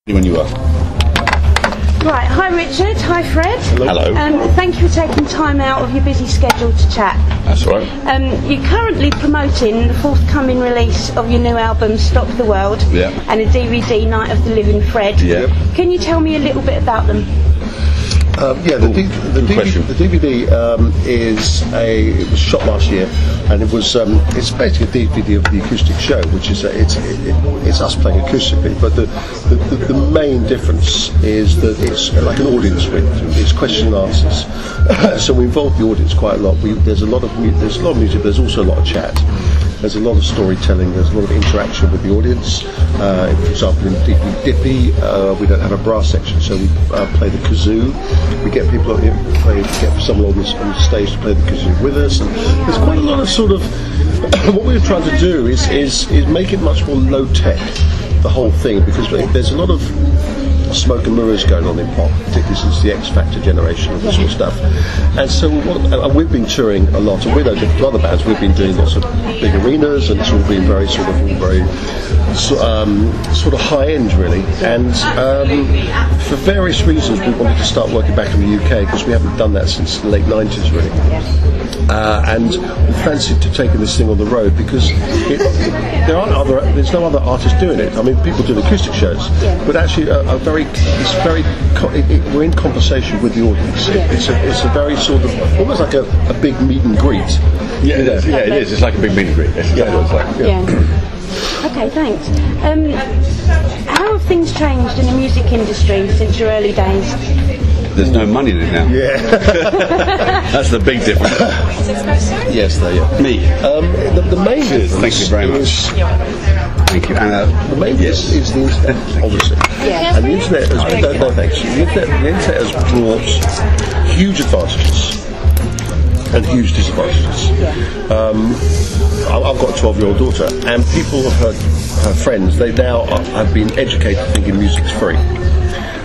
When you are. Right, hi Richard, hi Fred. Hello. Thank you for taking time out of your busy schedule to chat. That's all right. You're currently promoting the forthcoming release of your new album, Stop the World, and a DVD, Night of the Living Fred. Yeah. Can you tell me a little bit about them? The DVD it was shot last year, and it's basically a DVD of the acoustic show, which is it's us playing acoustically. But the main difference is that it's like an audience with it's question and answers. So we involve the audience quite a lot. There's a lot of music. There's also a lot of chat. There's a lot of storytelling. There's a lot of interaction with the audience. For example, in Dippy Dippy, we don't have a brass section, so we play the kazoo. We get people up here, get someone on the stage to play the kazoo with us. And there's quite a lot of sort of what we're trying to do is make it much more low tech, the whole thing, because there's a lot of smoke and mirrors going on in pop, particularly since the X Factor generation and this sort of stuff. And so we've been touring a lot, and with other bands we've been doing lots of big arenas, and it's all been very sort of high end really. And for various reasons we wanted to start working back in the UK, because we haven't done that since the late 90s really. And we fancied to taking this thing on the road, because there's no other artists doing it. I mean, people do acoustic shows, but actually we're in conversation with the audience. It's a very sort of almost like a big meet and greet. Yeah, it is. It's like a big meet and greet. Okay, thanks. How have things changed in the music industry since your early days? There's no money in it now. Yeah. That's the big difference. Yes, they are. Me. The main difference. Thank you very much. Thank you, Anna. The main difference is the internet, obviously. Yeah. And the internet has no thanks. The internet has brought huge advantages and huge disadvantages. I've got a 12-year-old daughter, and people of her friends, they now have been educated thinking music's free.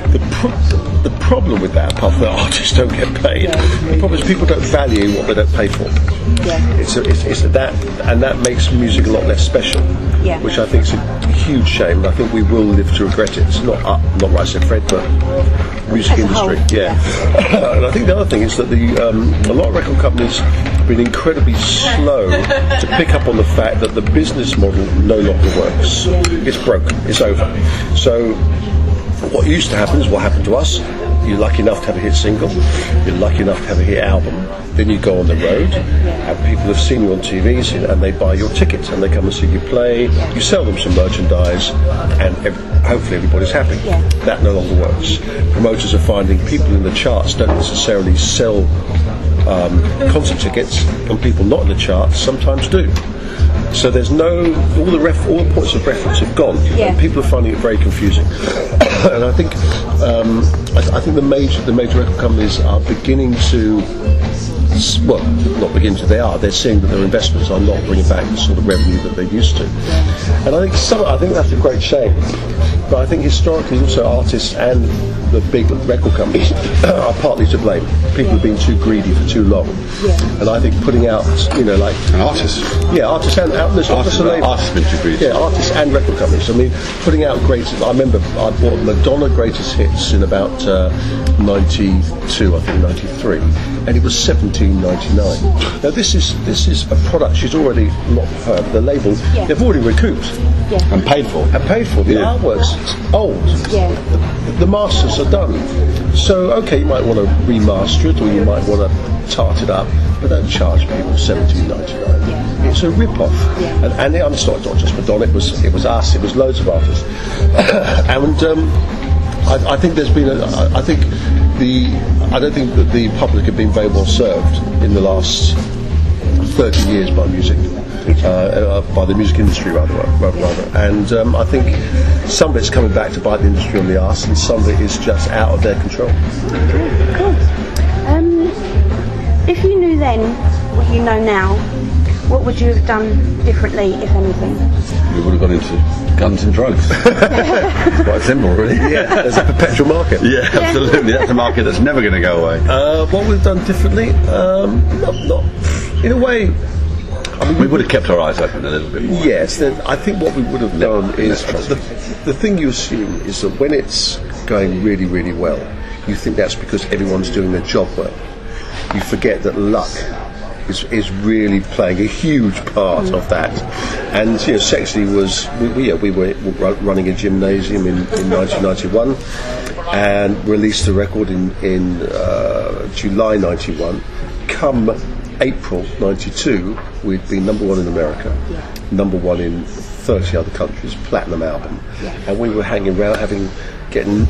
The problem with that, apart from that artists don't get paid, the problem is people don't value what they don't pay for. It's that, and that makes music a lot less special, which I think is a huge shame. I think we will live to regret it. It's not Right Said Fred, but music industry. And I think the other thing is that a lot of record companies have been incredibly slow to pick up on the fact that the business model no longer works. It's broken. It's over. So what used to happen is what happened to us. You're lucky enough to have a hit single, you're lucky enough to have a hit album, then you go on the road, and people have seen you on TV, and they buy your tickets, and they come and see you play, you sell them some merchandise, and hopefully everybody's happy. That no longer works. Promoters are finding people in the charts don't necessarily sell concert tickets, and people not in the charts sometimes do. So there's all the points of reference have gone, and people are finding it very confusing. And I think the major record companies are beginning to, well, not beginning to. They're seeing that their investments are not bringing back the sort of revenue that they used to. And I think that's a great shame. But I think historically also artists and the big record companies are partly to blame. People have been too greedy for too long. And I think putting out, like an artist. Artists and artists have been too greedy. Artists and record companies. I mean, putting out I remember I bought Madonna Greatest Hits in about 92, I think 93, and it was $17.99. Now this is a product she's already not her. The label they've already recouped and paid for. The artwork's old. The masters are done. So okay, you might want to remaster it, or you might want to tart it up, but don't charge people $17.99. It's a rip-off. And it's not just Madonna. It was us. It was loads of artists. And I think there's been I don't think that the public have been very well served in the last 30 years by music. By the music industry rather. And I think some of it's coming back to bite the industry on the arse, and some of it is just out of their control. Cool. If you knew then what you know now, what would you have done differently, if anything? We would have gone into guns and drugs. Quite simple, really. There's a perpetual market. Absolutely. That's a market that's never going to go away. What we've done differently? Not in a way. I mean, We would have kept our eyes open a little bit more. Yes, I think what we would have done is the thing you assume is that when it's going really, really well, you think that's because everyone's doing their job well. You forget that luck is really playing a huge part of that. And Sexley we were running a gymnasium in 1991 and released the record in July 91. Come April 92, we'd been number one in America, number one in 30 other countries, platinum album, and we were hanging around getting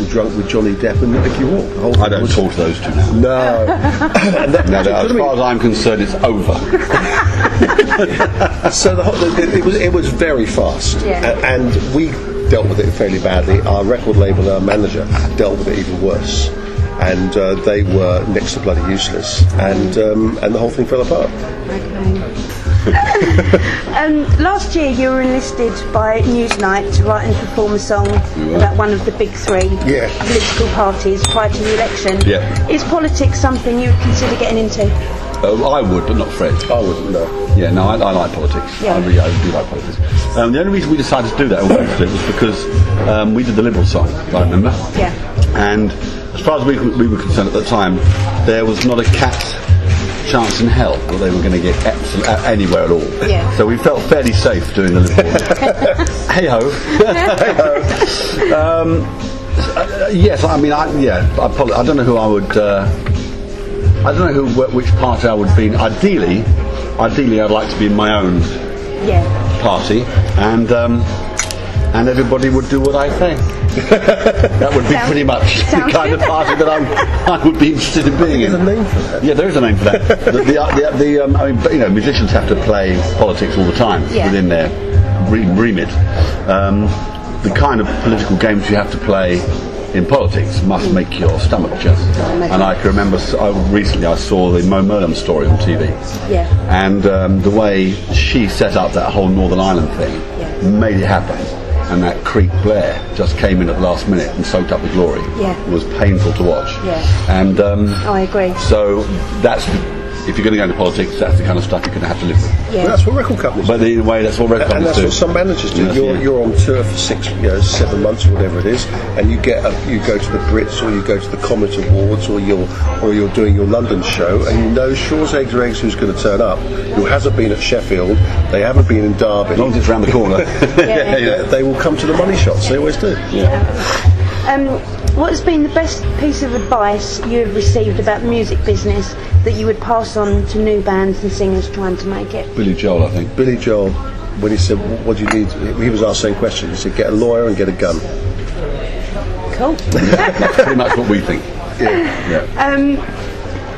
drunk with Johnny Depp and Mickey Rourke. I don't talk to those two now. No. As far as I'm concerned, it's over. So it was very fast, and we dealt with it fairly badly. Our record label, our manager, dealt with it even worse. And they were next to bloody useless, and the whole thing fell apart. Last year you were enlisted by Newsnight to write and perform a song about one of the big three political parties prior to the election. Is politics something you would consider getting into? I would, but not Fred. I wouldn't, no. Yeah, no, I like politics. I really do like politics. The only reason we decided to do that was because we did the Liberal song, I remember. Yeah. And as far as we were concerned at the time, there was not a cat's chance in hell that they were going to get anywhere at all. Yeah. So we felt fairly safe doing the Liberal. Hey ho. Yes, I mean, I don't know who I would. I don't know which party I would be in. Ideally, I'd like to be in my own party, and everybody would do what I say. That would be pretty much the kind of party that I would be interested in being in. There's a name for that. Yeah, there is a name for that. Musicians have to play politics all the time within their remit. The kind of political games you have to play in politics must make your stomach just. And I can remember recently I saw the Mo Murlam story on TV. Yeah. And the way she set up that whole Northern Ireland thing made it happen. And that Creek Blair just came in at the last minute and soaked up the glory. Yeah. It was painful to watch. Yeah. And I agree. So if you're going to go into politics, that's the kind of stuff you're going to have to live with. Yeah. Well, that's what record companies do. But in a way, that's what record companies do. And that's what some managers do. You're on tour for 7 months or whatever it is, and you go to the Brits or you go to the Comet Awards or you're doing your London show, and you know Shaw's Eggs are Eggs who's going to turn up, who hasn't been at Sheffield, they haven't been in Derby. As long as it's around the corner. They will come to the money shots. They always do. Yeah. What has been the best piece of advice you have received about the music business that you would pass on to new bands and singers trying to make it? Billy Joel, I think. Billy Joel, when he said, what do you need? He was asked the same question. He said, get a lawyer and get a gun. Cool. That's pretty much what we think. Yeah.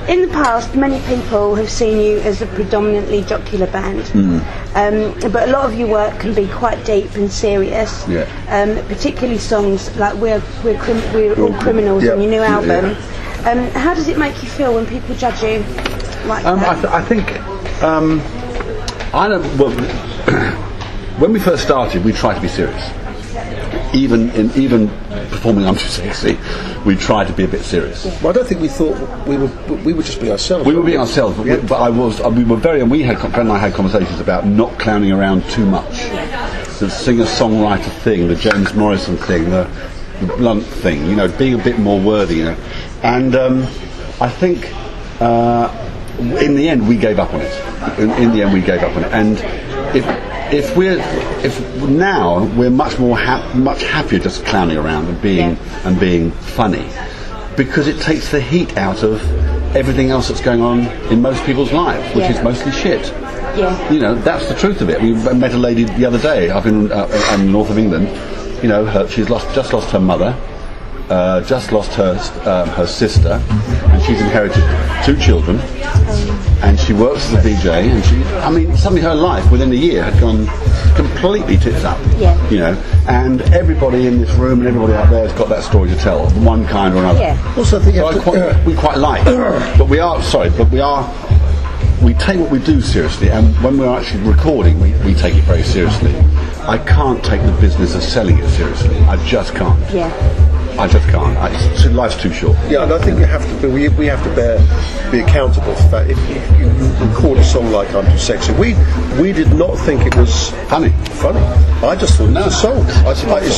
In the past, many people have seen you as a predominantly jocular band, but a lot of your work can be quite deep and serious. Yeah. Particularly songs like "We're All Criminals" on your new album. How does it make you feel when people judge you like that? I think when we first started, we tried to be serious. Even performing I'm Too Sexy, we tried to be a bit serious. Well, I don't think we thought we were just being ourselves. We were being ourselves, but Fred and I had conversations about not clowning around too much. The singer-songwriter thing, the James Morrison thing, the blunt thing, being a bit more worthy, And I think in the end we gave up on it. And if now we're much happier just clowning around and being funny, because it takes the heat out of everything else that's going on in most people's lives, which is mostly shit. Yeah. That's the truth of it. We met a lady the other day up in the north of England. She's just lost her mother, just lost her sister, and she's inherited 2 children. And she works as a DJ, and suddenly her life within a year had gone completely tits up. Yeah. And everybody in this room and everybody out there has got that story to tell, of one kind or another. Yeah. Also, I think we quite like, but we take what we do seriously, and when we're actually recording, we take it very seriously. I can't take the business of selling it seriously. I just can't. Yeah. I just can't. Life's too short. Yeah, and I think you have to. We have to be accountable for that. If you record a song like "I'm Too Sexy," we did not think it was Funny. I just thought it was a song.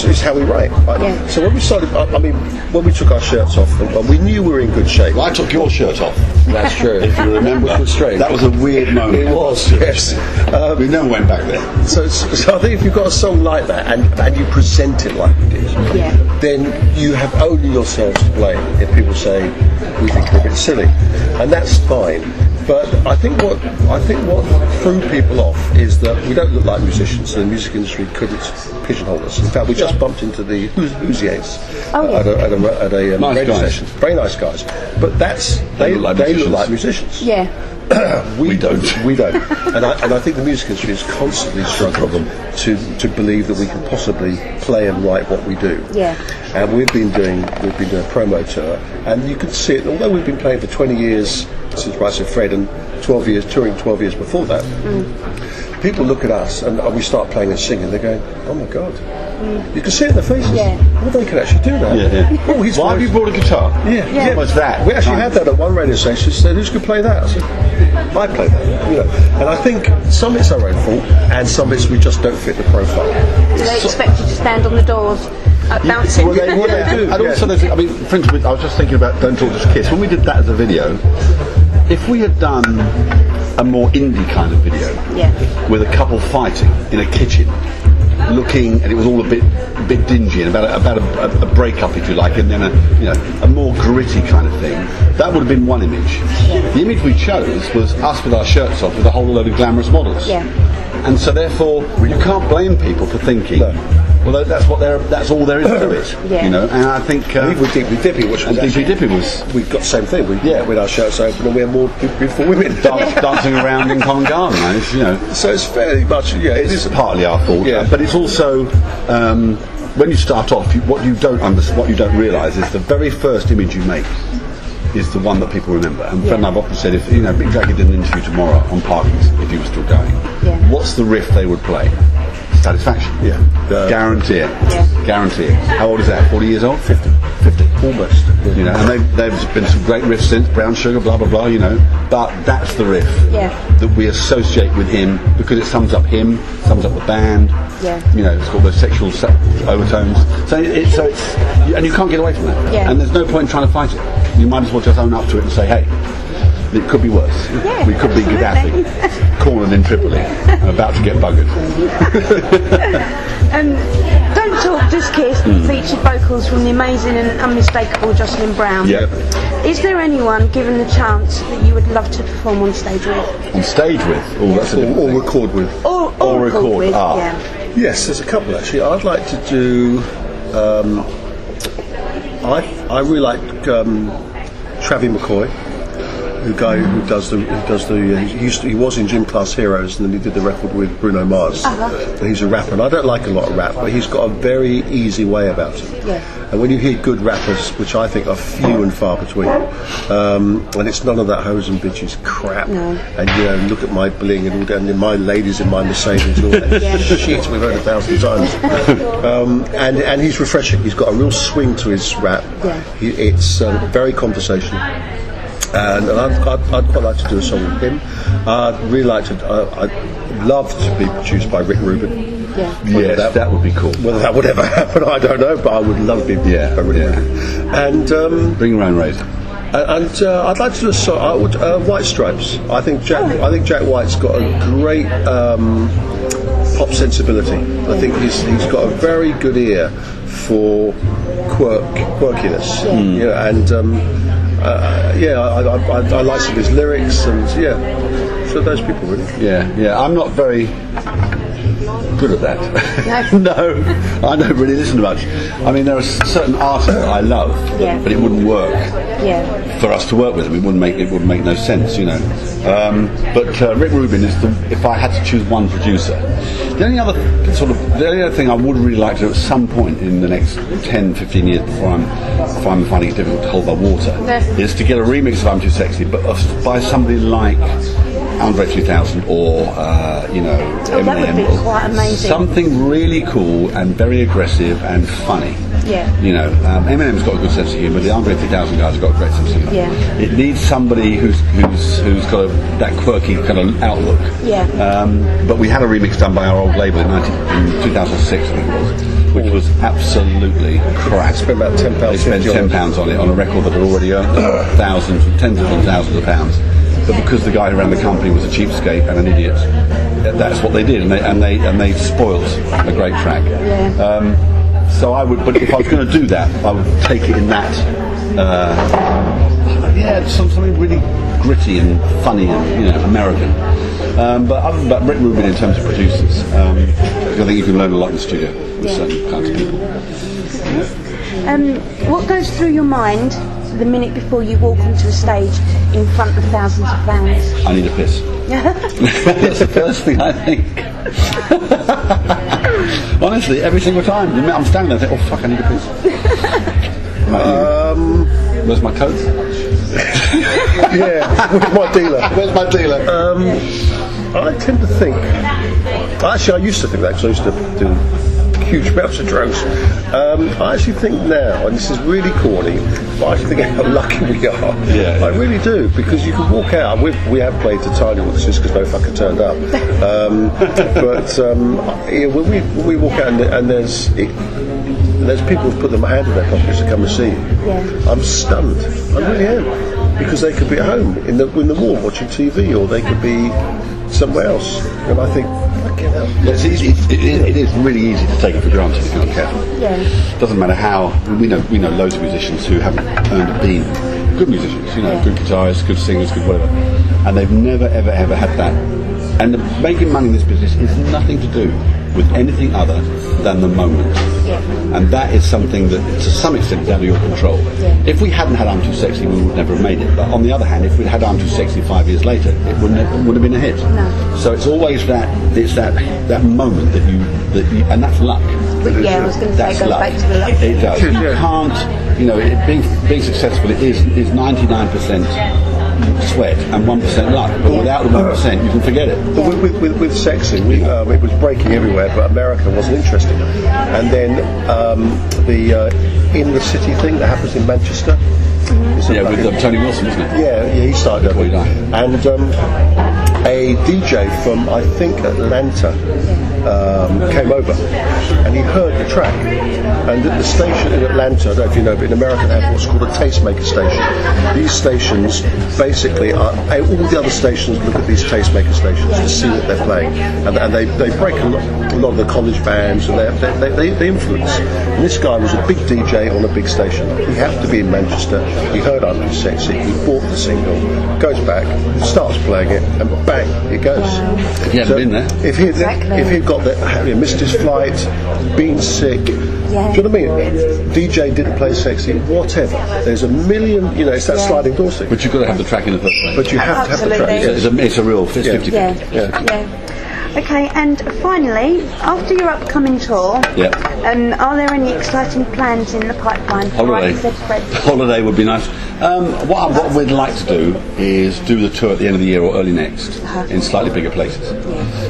It's how we write. Yeah. So when we started, when we took our shirts off, we knew we were in good shape. Well, I took your shirt off. That's true. If you remember, which was strange. That was a weird moment. It was, yes. We never went back there. So I think if you've got a song like that and you present it like we did, then you have only yourselves to blame if people say we think you're a bit silly, and that's fine. But I think what threw people off is that we don't look like musicians, and the music industry couldn't pigeonhole us. In fact, we just bumped into the Hoosiers at a Nice radio guys. station. Very nice guys. But they look like musicians. Yeah. We don't. And I think the music industry is constantly struggling to believe that we can possibly play and write what we do. Yeah. And we've been doing a promo tour, and you can see it. Although we've been playing for 20 years since Right Said Fred, and 12 years touring 12 years before that, people look at us and we start playing and singing. They're going, "Oh my God!" You can see it in their faces. Yeah. Well, they can actually do that. Yeah. Oh, he's Why have you brought a guitar? Yeah. What's that? We actually had that at one radio station. Said, "Who's going to play that?" I said, "I play that." You know, and I think some it's our own fault, and some it's we just don't fit the profile. Do they expect you to stand on the doors, bouncing? Well, they do. And also, for instance, I was just thinking about Don't Talk Just Kiss. When we did that as a video, if we had done a more indie kind of video with a couple fighting in a kitchen, looking, and it was all a bit dingy, and about a breakup, if you like, and then a more gritty kind of thing, that would have been one image. The image we chose was us with our shirts off with a whole load of glamorous models. And so therefore you can't blame people for thinking, well, that's all there is to it. You know, and I think with Deeply Dippy, which was Deeply Dippy was, we got the same thing. With our shirts open, and we had more beautiful women dancing around in Covent Garden. So it's fairly much, it is partly our fault, but it's also when you start off, what you don't realise is the very first image you make is the one that people remember. And Fred and I've often said, if Big Jackie did an interview tomorrow on Parkins, if he was still going, what's the riff they would play? Satisfaction. Guarantee it. Guarantee it. How old is that? 40 years old? 50 almost. And they've been some great riffs since, Brown Sugar, blah blah blah, but that's the riff that we associate with him, because it sums up him, sums up the band. It's got those sexual overtones. So it's and you can't get away from that. And there's no point in trying to fight it. You might as well just own up to it and say, hey, it could be worse. We could be Gaddafi, cornered in Tripoli, and about to get buggered. Don't Talk Just Kiss featured vocals from the amazing and unmistakable Jocelyn Brown. Is there anyone, given the chance, that you would love to perform on stage with? On stage with? Or record with? Or record with, Yes, there's a couple actually. I'd like to do... I really like Travie McCoy, the guy who does the he was in Gym Class Heroes, and then he did the record with Bruno Mars. And he's a rapper, and I don't like a lot of rap, but he's got a very easy way about him. And when you hear good rappers, which I think are few and far between, and it's none of that hose and bitches crap, and look at my bling and all that, and my ladies in my Mercedes and all that shit we've heard 1,000 times. And he's refreshing. He's got a real swing to his rap. It's very conversational. And I'd quite like to do a song with him. I'd love to be produced by Rick Rubin. Yes, that would be cool. Whether that would ever happen, I don't know, but I would love to be produced by Rick Rubin. And bring your own razor. And I'd like to do a song. White Stripes. I think Jack White's got a great pop sensibility. I think he's got a very good ear for quirkiness. I like some of his lyrics, and so those people really. I'm not very good at that. No, I don't really listen to much. I mean, there are certain artists that I love, but it wouldn't work for us to work with them. It wouldn't make no sense, But Rick Rubin is if I had to choose one producer. The only other thing I would really like to do at some point in the next 10, 15 years before I'm finding it difficult to hold my water is to get a remix of I'm Too Sexy, but by somebody like Andre 3000 or Eminem, that would be quite amazing. Something really cool and very aggressive and funny. Yeah. You know, Eminem's got a good sense of humour. The Andre 3000 guys have got a great sense of humour. Yeah. It needs somebody who's got that quirky kind of outlook. Yeah. But we had a remix done by our old label in 2006, I think it was, which was absolutely crap. Spent about £10. They spent £10 on it, on a record that had already earned thousands, tens of thousands of pounds. But because the guy who ran the company was a cheapskate and an idiot, that's what they did, and they spoiled a great track. Yeah. So I would, but if I was going to do that, I would take it in that, something really gritty and funny and American. But other than that, Rick Rubin in terms of producers, I think you can learn a lot in the studio with certain kinds of people. What goes through your mind the minute before you walk onto a stage in front of thousands of fans? I need a piss. That's the first thing I think. Honestly, every single time. I'm standing there and think, oh fuck, I need a piss. Where's my coat? Yeah, where's my dealer? Where's my dealer? I tend to think, actually I used to think that because I used to do huge amounts of drugs. I actually think now, and this is really corny, but I actually think how lucky we are. Yeah. I really do, because you can walk out. We have played to tiny audiences because no fucker turned up. When we walk out and there's people who've put their hand in their pockets to come and see you. Yeah. I'm stunned. I really am, because they could be at home in the wall watching TV, or they could be somewhere else, and I think, fucking hell. It's easy. It is really easy to take it for granted if you're not careful. Yeah. Doesn't matter how. We know loads of musicians who haven't earned a bean. Good musicians, good guitarists, good singers, good whatever, and they've never ever had that. And making money in this business is nothing to do with anything other than the moment. Yeah. And that is something that, to some extent, is out of your control. Yeah. If we hadn't had I'm Too Sexy, we would never have made it. But on the other hand, if we'd had I'm Too Sexy 5 years later, it would have been a hit. No. So it's always that moment that you, and that's luck. Yeah, I was going to say, it goes back to the luck. It does. You can't, being successful, it is 99% sweat and 1% luck. But without the 1%, you can forget it. But with Sexy, it was breaking everywhere, but America wasn't interested. And then the In the City thing that happens in Manchester. With Tony Wilson, isn't it? Yeah, he started it. And a DJ from, I think, Atlanta came over, and he heard the track. And at the station in Atlanta, I don't know if you know, but in America they have what's called a tastemaker station. These stations basically all the other stations look at these tastemaker stations to see what they're playing, and they break a lot of the college bands, and they influence. And this guy was a big DJ on a big station. He happened to be in Manchester. He heard I'm Too Sexy. He bought the single, goes back, starts playing it, and bang, it goes. He hadn't been there. If he'd got missed his flight, been sick. Yeah. Do you know what I mean? DJ didn't play Sexy, whatever. There's a million, it's that sliding door thing. But you've got to have the track in the first place. But you have to have the track. It's a real 50-50. Yeah. Okay, and finally, after your upcoming tour, are there any exciting plans in the pipeline for Holiday. Holiday would be nice. What we'd like to do is do the tour at the end of the year or early next in slightly bigger places.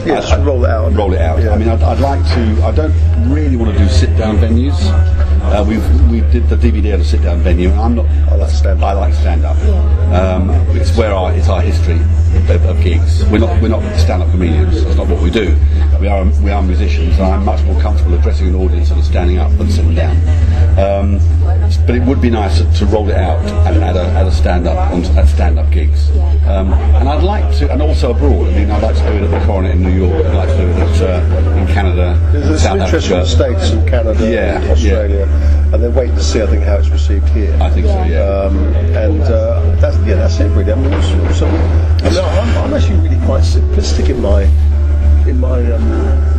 Yes, roll it out. Roll it out. Yeah. I mean, I'd like to. I don't really want to do sit-down venues. We did the DVD at a sit-down venue, and I'm not. I like stand-up. I like stand-up. It's it's our history of gigs. We're not stand-up comedians. That's not what we do. We are musicians, and I'm much more comfortable addressing an audience and standing up than sitting down. But it would be nice to roll it out and at a stand-up at stand-up gigs. And I'd like to, and also abroad. I mean, I'd like to do it at the Coronet in New York. I'd like to do it in Canada, There's South some interest in Africa. the States and Canada, and Australia, and then wait to see, I think, how it's received here. I think so. Yeah. That's it really. I mean, I'm actually really quite simplistic in my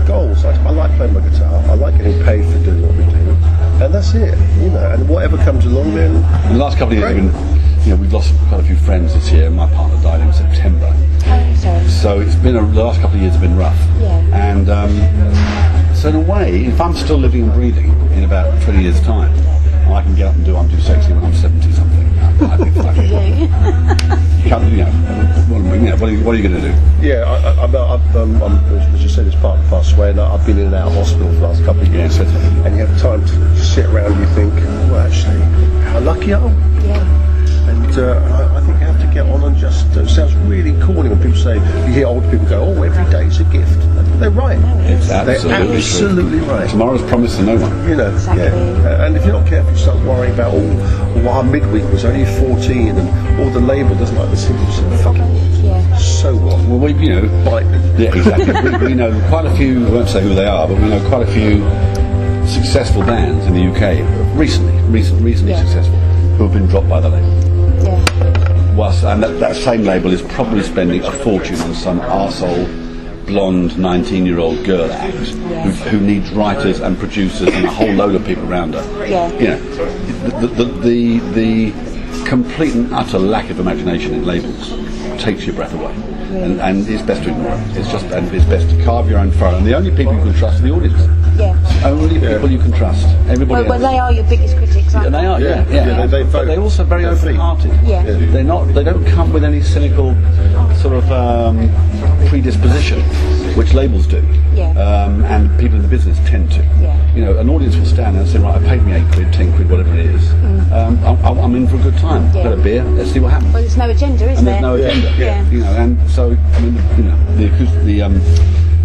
goals. I like playing my guitar. I like getting paid for doing what we do, and that's it. And whatever comes along, then. In the last couple of years, we've lost quite a few friends this year. My partner died in September, so it's been the last couple of years have been rough. And so in a way, if I'm still living and breathing in about 20 years' time, I can get up and do I'm Too Sexy when I'm 70 something. I think fucking what are you going to do? Yeah, as you said, his partner passed away, and I've been in and out of hospital for the last couple of years, and you have time to sit around and you think, well, actually, how lucky are we? Yeah. And I think you have to get on and just, it sounds really corny when people say, you hear older people go, oh, every day is a gift. They're right. It's They're absolutely right. Tomorrow's promised to no one. You know, Exactly. yeah. And if you're not careful, you start worrying about, our midweek was only 14, and all the label doesn't like the simple fucking words. Yeah. So what? Well, we Bite me. yeah, exactly. we know quite a few. We won't say who they are, but we know quite a few successful bands in the UK, recently successful, who have been dropped by the label. Yeah. And that same label is probably spending a fortune on some arsehole, blonde 19-year-old girl act who needs writers and producers and a whole load of people around her. Yeah. You know, the complete and utter lack of imagination in labels takes your breath away. Really? And it's best to ignore it. It's best to carve your own furrow. And the only people you can trust are the audience. Yeah. Only people you can trust. Everybody Well, else. they are your biggest critics, aren't Yeah, they are. Yeah. Yeah. They But they're also very open-hearted. Yeah. They're not. They don't come with any cynical sort of predisposition, which labels do. Yeah. And people in the business tend to. Yeah. You know, an audience will stand there and say, right, I paid me £8, £10, whatever it is. I'm in for a good time. Yeah. Got a beer. Let's see what happens. Well, there's no agenda, is And there? there's no agenda. Yeah. You know, and so I mean, you know, the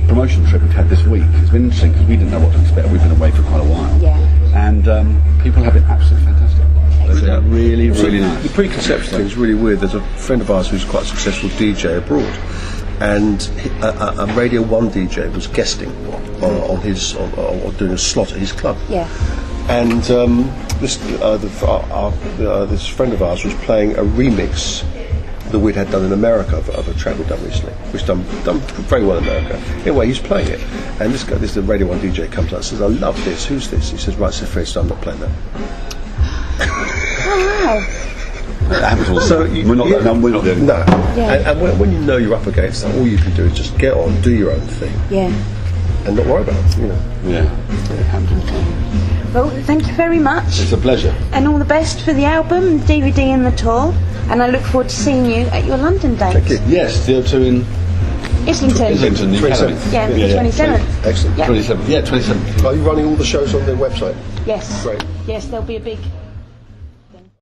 promotion trip we've had this week has been interesting because we didn't know what to expect. We've been away for quite a while. Yeah. And people have been absolutely fantastic. They've been really, really nice. The preconception thing is really weird. There's a friend of ours who's quite a successful DJ abroad, and a Radio 1 DJ was guesting on doing a slot at his club. Yeah. And this friend of ours was playing a remix that we'd had done in America of a track we'd done recently, which done very well in America. Anyway, he's playing it, and the Radio 1 DJ comes up and says, I love this, who's this? He says, Right Said Fred, so I'm not playing that. Oh, wow. That happens all the So time. We're not the only. No. Yeah. And when you know you're up against that, all you can do is just get on, do your own thing, Yeah. and not worry about it, you know. Yeah. It happens all the time. Well, thank you very much. It's a pleasure. And all the best for the album, DVD and the tour. And I look forward to seeing you at your London dates. Thank you. Yes, CO2 in Islington. Islington, the 27th. Academy. Yeah, 27th. Excellent. Yeah. 27th. Yeah, 27th. Are you running all the shows on their website? Yes. Great. Yes, there'll be a big